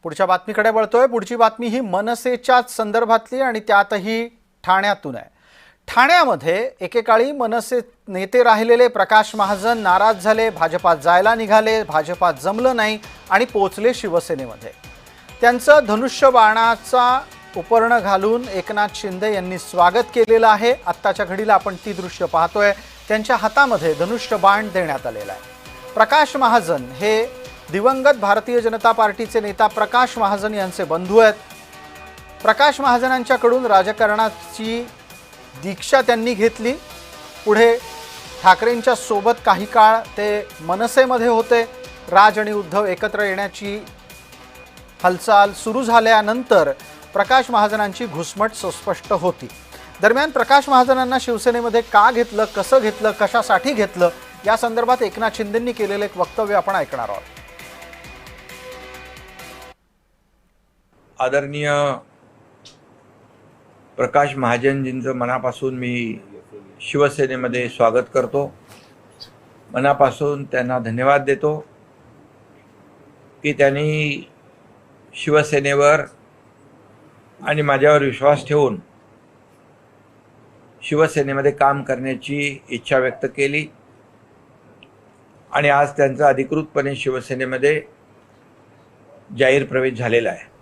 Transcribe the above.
पुढच्या बातमीकडे वळतोय। पुढची बातमी ही मनसेच्याच संदर्भातली आणि त्यातही ठाण्यातून आहे। ठाण्यामध्ये एकेकाळी मनसे नेते राहिलेले प्रकाश महाजन नाराज झाले, भाजपात जायला निघाले, भाजपात जमलं नाही आणि पोचले शिवसेनेमध्ये। त्यांचं धनुष्यबाणाचा उपर्ण घालून एकनाथ शिंदे यांनी स्वागत केलेलं आहे। आत्ताच्या घडीला आपण ती दृश्य पाहतोय। त्यांच्या हातामध्ये धनुष्यबाण देण्यात आलेला आहे। प्रकाश महाजन हे दिवंगत भारतीय जनता पार्टीचे नेता प्रकाश महाजन यांचे बंधू आहेत। प्रकाश महाजनांच्याकडून राजकारणाची दीक्षा त्यांनी घेतली। पुढे ठाकरेंच्या सोबत काही काळ ते मनसेमध्ये होते। राज आणि उद्धव एकत्र येण्याची हालचाल सुरू झाल्यानंतर प्रकाश महाजनांची घुसमट सुस्पष्ट होती। दरम्यान प्रकाश महाजनांना शिवसेनेमध्ये का घेतलं, कसं घेतलं, कशासाठी घेतलं या संदर्भात एकनाथ शिंदेंनी केलेलं एक वक्तव्य आपण ऐकणार आहोत। आदरणीय प्रकाश महाजनजींचं मनापासून मी शिवसेनेमध्ये स्वागत करतो। मनापासून त्यांना धन्यवाद देतो की त्यांनी शिवसेनेवर आणि माझ्यावर विश्वास ठेवून शिवसेनेमध्ये काम करण्याची इच्छा व्यक्त केली आणि आज त्यांचा अधिकृतपणे शिवसेनेमध्ये जाहीर प्रवेश झालेला आहे।